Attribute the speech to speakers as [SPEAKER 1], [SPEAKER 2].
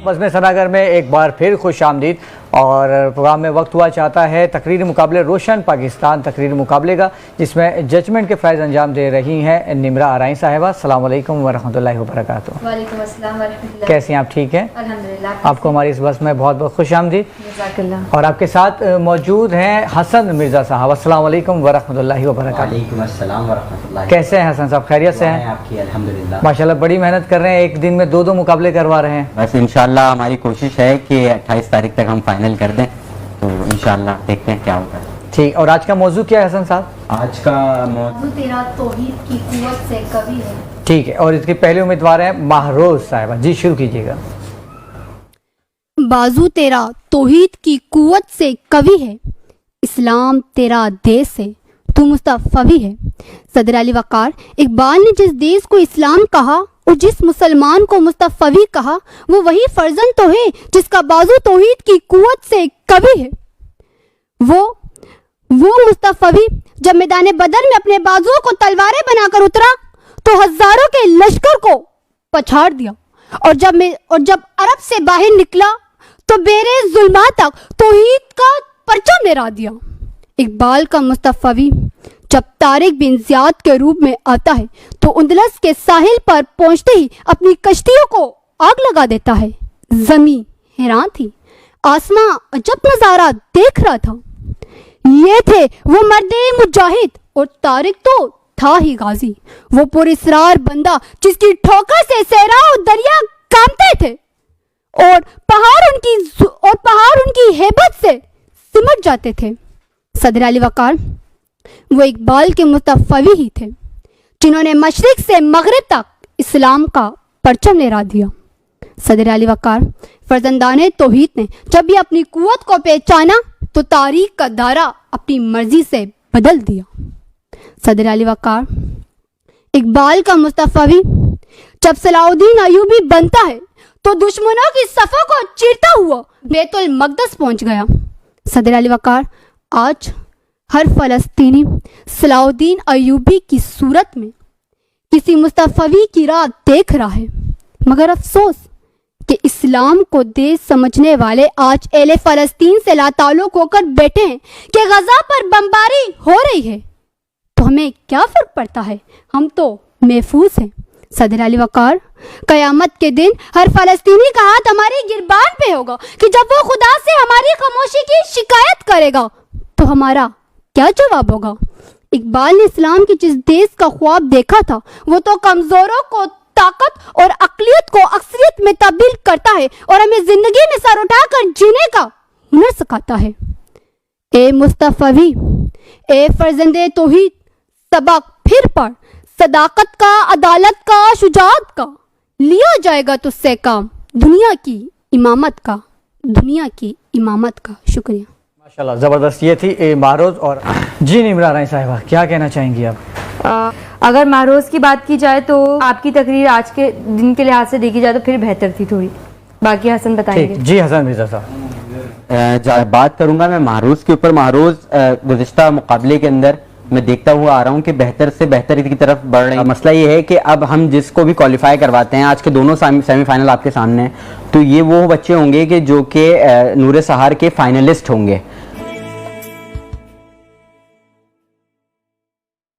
[SPEAKER 1] बज़्म सनागर में एक बार फिर खुश आमदीद। और प्रोग्राम में वक्त हुआ चाहता है तकरीरी मुकाबले रोशन पाकिस्तान तकरीरी मुकाबले का, जिसमें जजमेंट के फ़राइज़ अंजाम दे रही हैं निमरा आराई साहिबा। अस्सलाम वालेकुम वरहमतुल्लाहि वबरकातुहू।
[SPEAKER 2] वालेकुम अस्सलाम वरहमतुल्लाह।
[SPEAKER 1] कैसी हैं आप? ठीक हैं
[SPEAKER 2] अल्हम्दुलिल्लाह।
[SPEAKER 1] आपको हमारी इस बस में बहुत बहुत खुश आमदीद।
[SPEAKER 2] जज़ाकल्लाह।
[SPEAKER 1] और आपके साथ मौजूद हैं हसन मिर्ज़ा साहब। अस्सलाम वालेकुम वरहमतुल्लाहि वबरकातुहू।
[SPEAKER 3] वालेकुम अस्सलाम वरहमतुल्लाह।
[SPEAKER 1] कैसे हैं हसन साहब? खैरियत से हैं?
[SPEAKER 3] आपकी अल्हम्दुलिल्लाह।
[SPEAKER 1] माशाल्लाह बड़ी मेहनत कर रहे हैं, एक दिन में दो मुकाबले करवा रहे हैं।
[SPEAKER 3] बस इंशाल्लाह हमारी कोशिश है कि 28 तारीख तक हम फाइनल कर दें, तो इंशाल्लाह देखते हैं क्या होता है।
[SPEAKER 1] ठीक, और आज का मौजू क्या है हसन साहब?
[SPEAKER 3] आज का मौजू
[SPEAKER 2] तेरा तौहीद की कुव्वत से कवि है।
[SPEAKER 1] ठीक है, और इसके पहले उम्मीदवार हैं महरोज साहिबा। जी शुरू कीजिएगा।
[SPEAKER 4] बाजू तेरा तौहीद की कुव्वत से कवि है, इस्लाम तेरा देश है, तू मुस्तफवी है। सदर अली वक़ार इकबाल ने जिस देश को इस्लाम कहा और जिस मुसलमान को मुस्तफवी कहा, वो वही फर्जंद तो है जिसका बाजू तौहीद की कुव्वत से कवि है। वो मुस्तफवी जब मैदान बदर में अपने बाजुओं को तलवारें बनाकर उतरा तो हजारों के लश्कर को पछाड़ दिया, और जब अरब से बाहर निकला तो बेरे जुल्मा तक तौहीद का परचम लहरा दिया। इकबाल का मुस्तफवी जब तारिक बिन ज़ियाद के रूप में आता है तो उंदलस के साहिल पर पहुंचते ही अपनी कश्तियों को आग लगा देता है। जमीन हैरान थी, आसमां अजब नजारा देख रहा था। ये थे वो मर्दे मुजाहिद, और तारिक तो था ही गाजी, वो पुरस्रार बंदा जिसकी ठोकर से सहरा और दरिया कांपते थे, और पहाड़ उनकी हेबत से सिमट जाते थे। सदर अली वक़ार वो इकबाल के मुस्तफवी ही थे जिन्होंने मशरिक से मगरिब तक इस्लाम का परचम लहरा दिया। सदर अली वक़ार फर्जंदाने तौहीद ने जब भी अपनी कुव्वत को पहचाना तो तारीख का धारा अपनी मर्जी से बदल दिया। सदर अली वक़ार इकबाल का मुस्तफवी जब सलाउद्दीन अयूबी बनता है तो दुश्मनों की सफ़ों को चीरता हुआ बैतुल मक़दस पहुंच गया। सदर अली वक़ार आज हर फ़लस्तीनी सलाउद्दीन अयूबी की सूरत में किसी मुस्तफवी की राह देख रहा है, मगर अफसोस कि इस्लाम को देश समझने वाले आज एले फ़लस्तीन से लाताल्लुक़ होकर बैठे हैं कि गज़ा पर बमबारी हो रही है, तो हमें क्या फ़र्क पड़ता है, हम तो महफूज हैं। सदर अली वक़ार क़यामत के दिन हर फ़लस्तीनी का हाथ हमारी गिरबान पे होगा कि जब वो खुदा से हमारी खामोशी की शिकायत करेगा तो हमारा क्या जवाब होगा। इकबाल ने इस्लाम की जिस देश का ख्वाब देखा था वो तो कमज़ोरों को ताकत और अक़लियत को अक्सरियत में तब्दील करता है और हमें ज़िंदगी में सर उठाकर जीने का हुनर सिखाता है। ए मुस्तफवी, ए फर्जंदे तौहीद, सबक फिर पढ़, सदाकत का, अदालत का, शुजाअत का, लिया जाएगा तुझसे काम, दुनिया की इमामत का। शुक्रिया।
[SPEAKER 1] माशाल्लाह ज़बरदस्त। ये थी महरोज। और जी निमरा आराई साहिबा, क्या कहना चाहेंगी आप?
[SPEAKER 5] अगर महरोज की बात की जाए तो आपकी तकरीर आज के दिन के लिहाज से देखी जाए तो फिर बेहतर थी थोड़ी, बाकी हसन बताएंगे।
[SPEAKER 1] जी हसन मिर्ज़ा साहब।
[SPEAKER 3] बात करूंगा मैं महरोज के ऊपर। महरोज गुज़िश्ता मुकाबले के अंदर मैं देखता हुआ आ रहा हूँ कि बेहतर से बेहतर की तरफ बढ़ रहे हैं। मसला ये है कि अब हम जिसको भी क्वालिफाई करवाते हैं, आज के दोनों सेमीफाइनल आपके सामने हैं, तो ये वो बच्चे होंगे कि जो कि नूरे सहार के फाइनलिस्ट होंगे।